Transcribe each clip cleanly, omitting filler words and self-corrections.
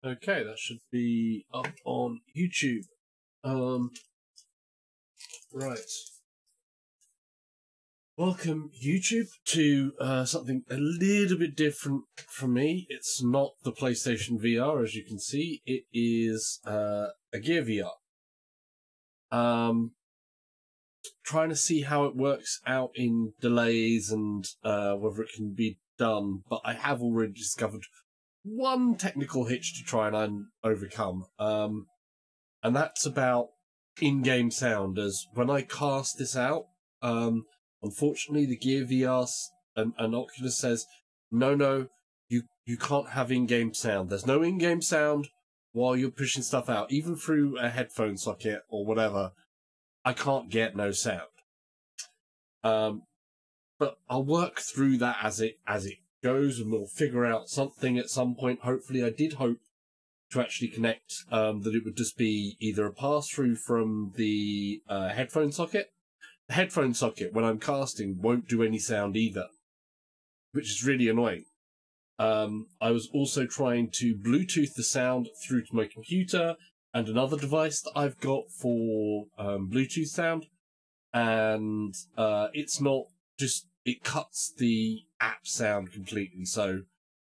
Okay, that should be up on YouTube. Right. Welcome, YouTube, to something a little bit different from me. It's not the PlayStation VR, as you can see. It is a Gear VR. Trying to see how it works out in delays and whether it can be done, but I have already discovered one technical hitch to try and overcome, and that's about in-game sound. As when I cast this out, unfortunately, the Gear VR and Oculus says, no, you can't have in-game sound. There's no in-game sound while you're pushing stuff out, even through a headphone socket or whatever. I can't get no sound. But I'll work through that as it goes, and we'll figure out something at some point. Hopefully, I did hope to actually connect that it would just be either a pass-through from the headphone socket. The headphone socket, when I'm casting, won't do any sound either, which is really annoying. I was also trying to Bluetooth the sound through to my computer and another device that I've got for Bluetooth sound, and it's not just, it cuts the app sound completely. So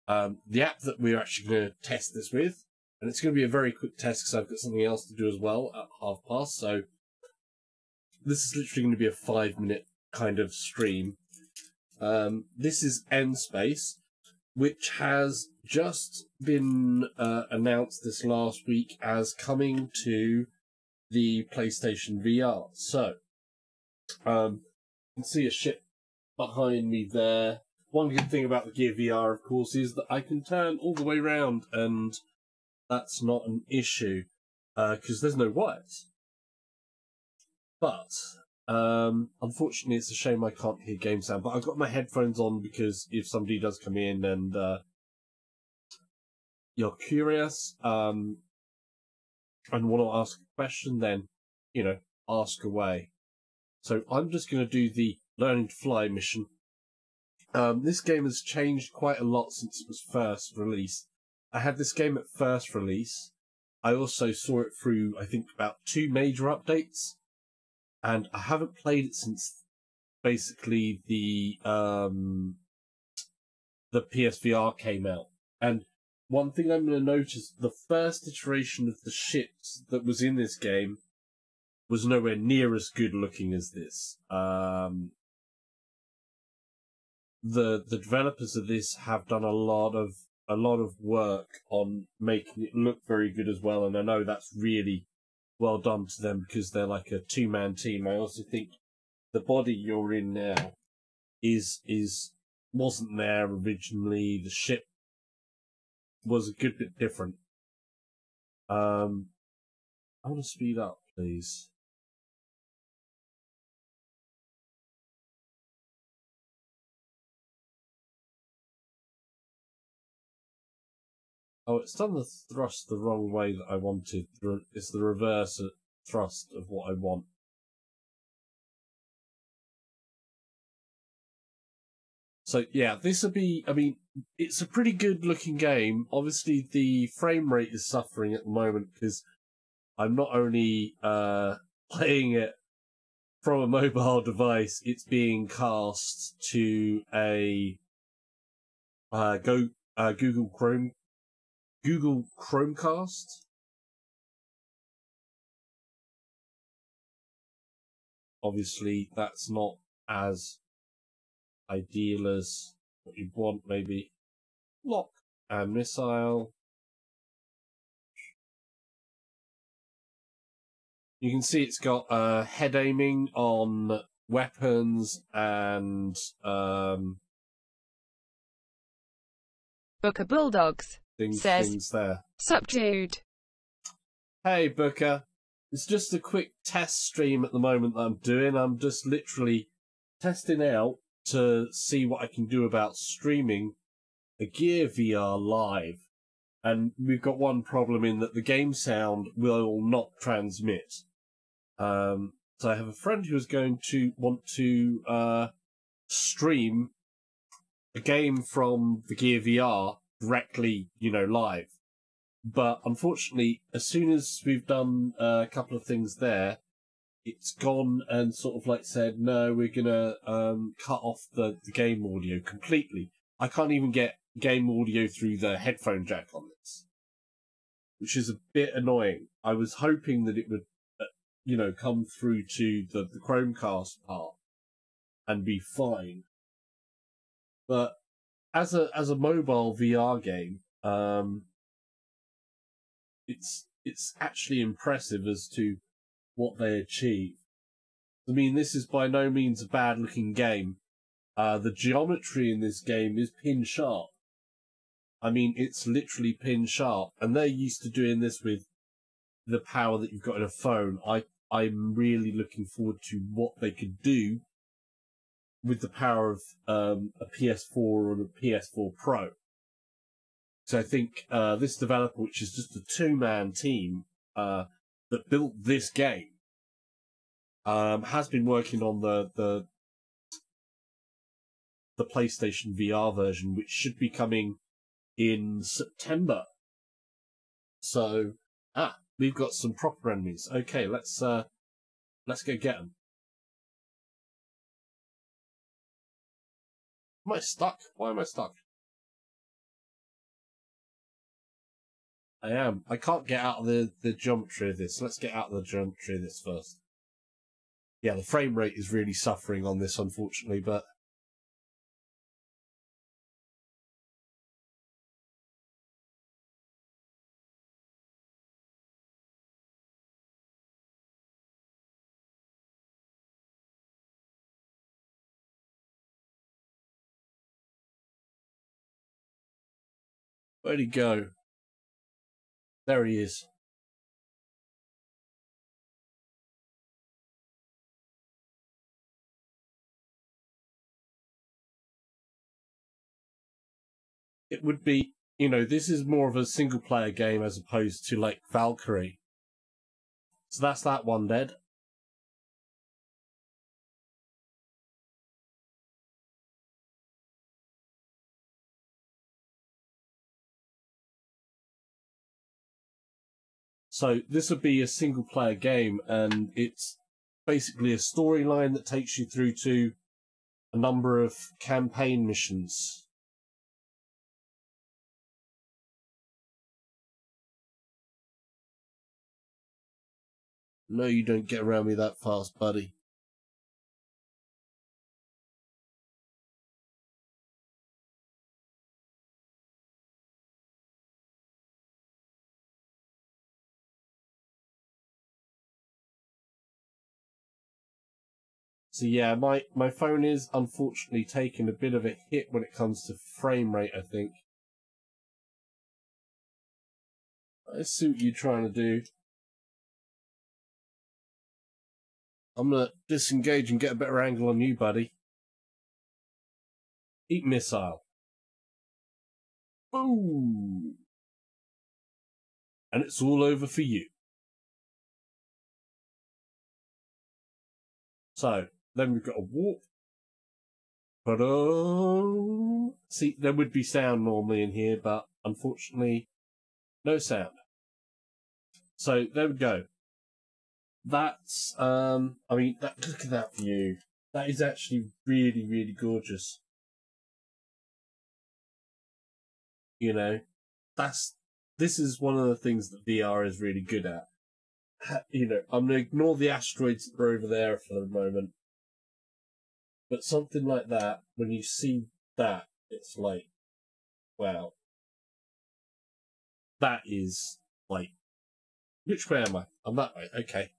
the app that we're actually going to test this with, and it's going to be a very quick test because I've got something else to do as well at 1:30, so this is literally going to be a 5-minute kind of stream. This is Space, which has just been announced this last week as coming to the PlayStation VR. So, you can see a ship behind me there. One good thing about the Gear VR, of course, is that I can turn all the way around, and that's not an issue, because there's no wires. But, unfortunately, it's a shame I can't hear game sound, but I've got my headphones on because if somebody does come in and you're curious and want to ask a question, then, ask away. So I'm just going to do the Learning to Fly mission. This game has changed quite a lot since it was first released. I had this game at first release. I also saw it through, I think, about 2 major updates. And I haven't played it since basically the PSVR came out. And one thing I'm going to notice, the first iteration of the ships that was in this game was nowhere near as good looking as this. The developers of this have done a lot of work on making it look very good as well, and I know that's really well done to them because they're like a 2-man team. I also think the body you're in now wasn't there originally. The ship was a good bit different. I want to speed up, please. Oh, it's done the thrust the wrong way that I wanted. It's the reverse thrust of what I want. So, yeah, this will be, I mean, it's a pretty good looking game. Obviously, the frame rate is suffering at the moment because I'm not only playing it from a mobile device, it's being cast to a Google Chromecast. Obviously, that's not as ideal as what you'd want, maybe. Lock and missile. You can see it's got head aiming on weapons and Booker Bulldogs things there. Subdued. Hey Booker, it's just a quick test stream at the moment that I'm doing. I'm just literally testing out to see what I can do about streaming a Gear VR live. And we've got one problem in that the game sound will not transmit. So I have a friend who is going to want to stream a game from the Gear VR directly, live. But unfortunately, as soon as we've done a couple of things there, it's gone and sort of like said, no, we're gonna cut off the game audio completely. I can't even get game audio through the headphone jack on this, which is a bit annoying. I was hoping that it would, come through to the Chromecast part and be fine. But as a mobile VR game, it's actually impressive as to what they achieve. I mean, this is by no means a bad-looking game. The geometry in this game is pin sharp. I mean, it's literally pin sharp, and they're used to doing this with the power that you've got in a phone. I'm really looking forward to what they could do with the power of a PS4 or a PS4 Pro. So I think this developer, which is just a two-man team that built this game, has been working on the PlayStation VR version, which should be coming in September. So, we've got some proper enemies. Okay, let's go get them. Am I stuck? Why am I stuck? I am. I can't get out of the geometry of this. Let's get out of the geometry of this first. Yeah, the frame rate is really suffering on this, unfortunately, but... Where'd he go? There he is. It would be, this is more of a single-player game as opposed to, like, Valkyrie. So that's that one dead. So this would be a single-player game, and it's basically a storyline that takes you through to a number of campaign missions. No, you don't get around me that fast, buddy. So yeah, my phone is unfortunately taking a bit of a hit when it comes to frame rate, I think. I see what you're trying to do. I'm gonna disengage and get a better angle on you, buddy. Eat missile. Boom! And it's all over for you. So, then we've got a warp. See, there would be sound normally in here, but unfortunately, no sound. So, there we go. That's, I mean, look at that view. That is actually really, really gorgeous. This is one of the things that VR is really good at. I'm going to ignore the asteroids that are over there for the moment. But something like that, when you see that, it's like, wow. That is, like, which way am I? I'm that way, okay.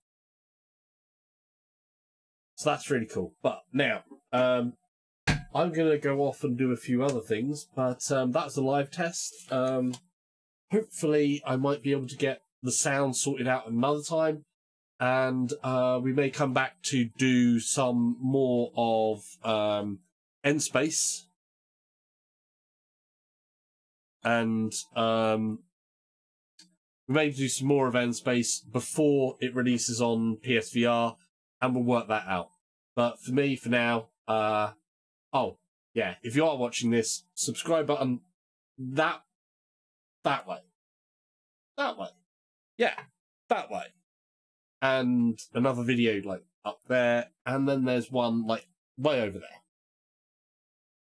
So that's really cool. But now, I'm going to go off and do a few other things, but that's a live test. Hopefully I might be able to get the sound sorted out another time, and we may come back to do some more of End Space, and we may do some more of End Space before it releases on PSVR, and we'll work that out. But for me, for now, oh yeah, if you are watching this, subscribe button that way. that way. Yeah, that way. And another video like up there, and then there's one like way over there.